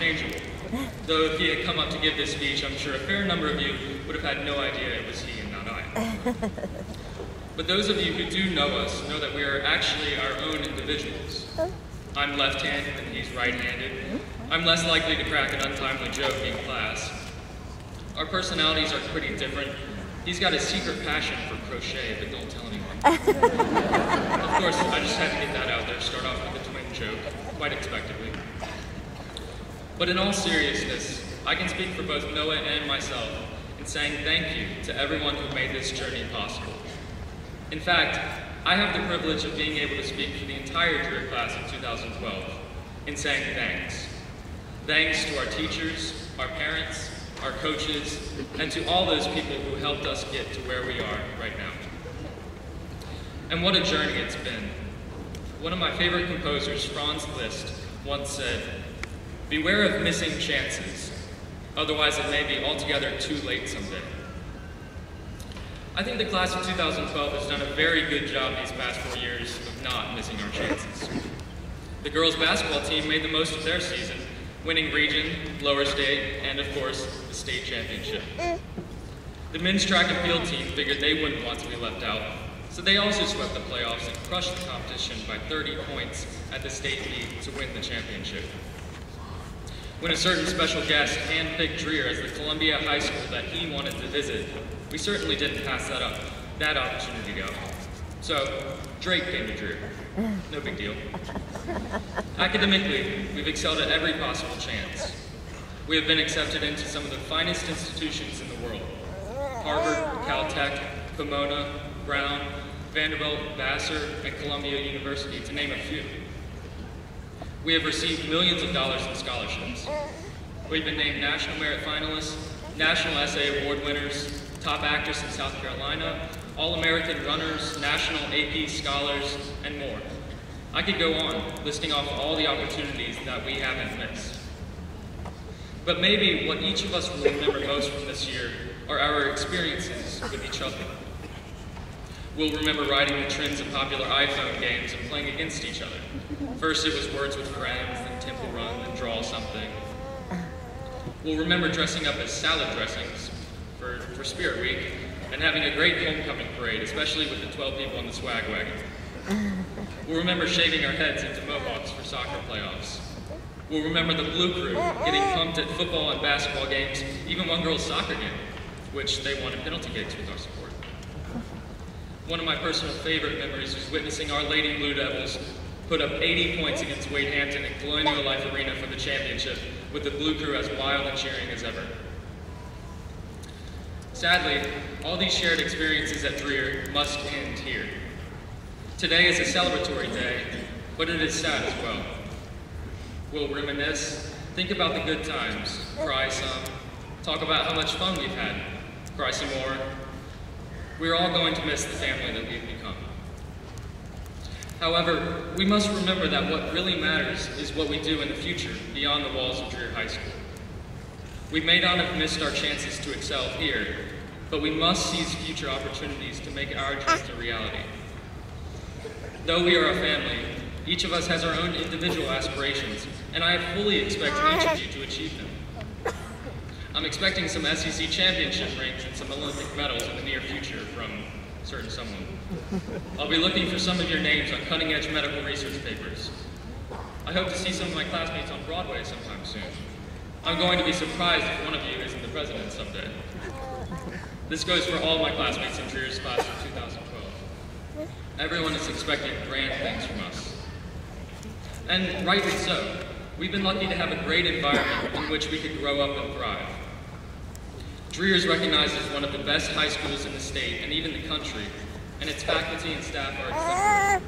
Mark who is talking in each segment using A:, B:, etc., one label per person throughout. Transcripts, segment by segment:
A: interchangeable. Though if he had come up to give this speech, I'm sure a fair number of you would have had no idea it was he and not I. But those of you who do know us know that we are actually our own individuals. I'm left-handed and he's right-handed. I'm less likely to crack an untimely joke in class. Our personalities are pretty different. He's got a secret passion for crochet, but don't tell anyone. Of course, I just had to get that out there, start off with a twin joke, quite expectedly. But in all seriousness, I can speak for both Noah and myself in saying thank you to everyone who made this journey possible. In fact, I have the privilege of being able to speak for the entire Dreer class of 2012 in saying thanks. Thanks to our teachers, our parents, our coaches, and to all those people who helped us get to where we are right now. And what a journey it's been. One of my favorite composers, Franz Liszt, once said, "Beware of missing chances, otherwise it may be altogether too late someday." I think the class of 2012 has done a very good job these past 4 years of not missing our chances. The girls' basketball team made the most of their season, winning region, lower state, and of course, the state championship. The men's track and field team figured they wouldn't want to be left out, so they also swept the playoffs and crushed the competition by 30 points at the state meet to win the championship. When a certain special guest handpicked Dreer as the Columbia high school that he wanted to visit, we certainly didn't pass that opportunity go. So, Drake came to Dreer. No big deal. Academically, we've excelled at every possible chance. We have been accepted into some of the finest institutions in the world. Harvard, Caltech, Pomona, Brown, Vanderbilt, Vassar, and Columbia University, to name a few. We have received millions of dollars in scholarships. We've been named National Merit Finalists, National Essay Award winners, Top Actress in South Carolina, All-American Runners, National AP Scholars, and more. I could go on, listing off all the opportunities that we haven't missed. But maybe what each of us will remember most from this year are our experiences with each other. We'll remember riding the trends of popular iPhone games and playing against each other. First it was Words with Friends, then Temple Run, then Draw Something. We'll remember dressing up as salad dressings for Spirit Week and having a great homecoming parade, especially with the 12 people on the swag wagon. We'll remember shaving our heads into mohawks for soccer playoffs. We'll remember the Blue Crew getting pumped at football and basketball games, even one girl's soccer game, which they won in penalty kicks with our support. One of my personal favorite memories was witnessing our Lady Blue Devils put up 80 points against Wade Hampton in Colonial Life Arena for the championship, with the Blue Crew as wild and cheering as ever. Sadly, all these shared experiences at Dreer must end here. Today is a celebratory day, but it is sad as well. We'll reminisce, think about the good times, cry some, talk about how much fun we've had, cry some more. We're all going to miss the family that we've become. However, we must remember that what really matters is what we do in the future beyond the walls of Dreer High School. We may not have missed our chances to excel here, but we must seize future opportunities to make our dreams a reality. Though we are a family, each of us has our own individual aspirations, and I fully expect each of you to achieve them. I'm expecting some SEC championship rings and some Olympic medals in the near future from a certain someone. I'll be looking for some of your names on cutting-edge medical research papers. I hope to see some of my classmates on Broadway sometime soon. I'm going to be surprised if one of you isn't the president someday. This goes for all my classmates in Dreer's class of 2012. Everyone is expecting grand things from us. And rightly so. We've been lucky to have a great environment in which we could grow up and thrive. Dreer is recognized as one of the best high schools in the state and even the country, and its faculty and staff are exemplary.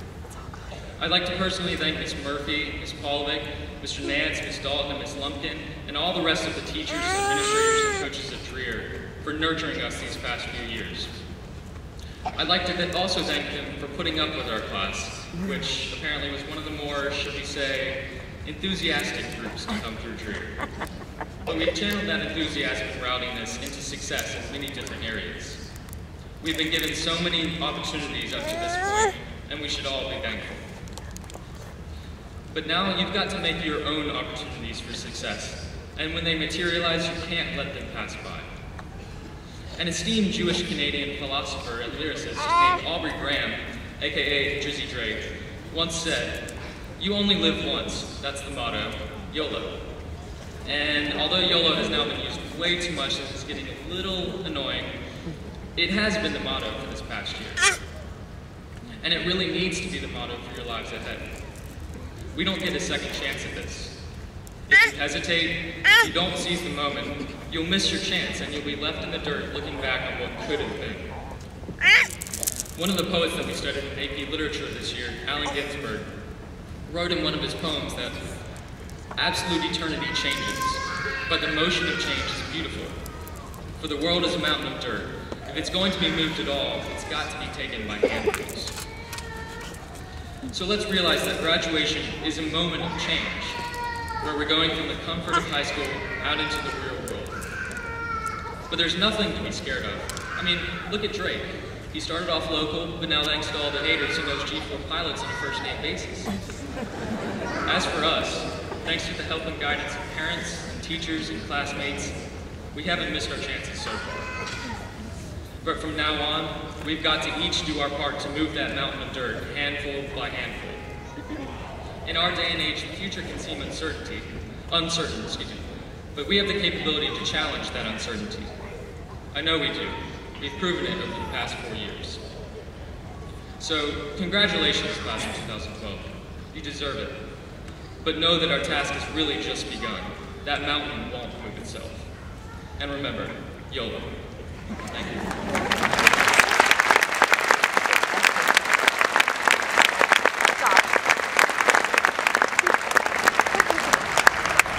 A: I'd like to personally thank Ms. Murphy, Ms. Paulovic, Mr. Nance, Ms. Dalton, and Ms. Lumpkin, and all the rest of the teachers, administrators, and coaches at Dreer for nurturing us these past few years. I'd like to also thank them for putting up with our class, which apparently was one of the more, should we say, enthusiastic groups to come through Dreer. But we've channeled that enthusiasm and rowdiness into success in many different areas. We've been given so many opportunities up to this point, and we should all be thankful. But now you've got to make your own opportunities for success. And when they materialize, you can't let them pass by. An esteemed Jewish-Canadian philosopher and lyricist named Aubrey Graham, aka Drizzy Drake, once said, "You only live once, that's the motto, YOLO." And although YOLO has now been used way too much and it's getting a little annoying, it has been the motto for this past year. And it really needs to be the motto for your lives ahead. We don't get a second chance at this. If you hesitate, if you don't seize the moment, you'll miss your chance and you'll be left in the dirt looking back on what could have been. One of the poets that we studied in AP Literature this year, Allen Ginsberg, wrote in one of his poems that absolute eternity changes, but the motion of change is beautiful. For the world is a mountain of dirt. If it's going to be moved at all, it's got to be taken by handfuls. So let's realize that graduation is a moment of change, where we're going from the comfort of high school out into the real world. But there's nothing to be scared of. I mean, look at Drake. He started off local, but now thanks to all the haters, he knows G4 pilots on a first-name basis. As for us, thanks to the help and guidance of parents and teachers and classmates, we haven't missed our chances so far. But from now on, we've got to each do our part to move that mountain of dirt, handful by handful. In our day and age, the future can seem uncertain, but we have the capability to challenge that uncertainty. I know we do. We've proven it over the past 4 years. So, congratulations, class of 2012. You deserve it. But know that our task has really just begun. That mountain won't move itself. And remember, YOLO. Thank you.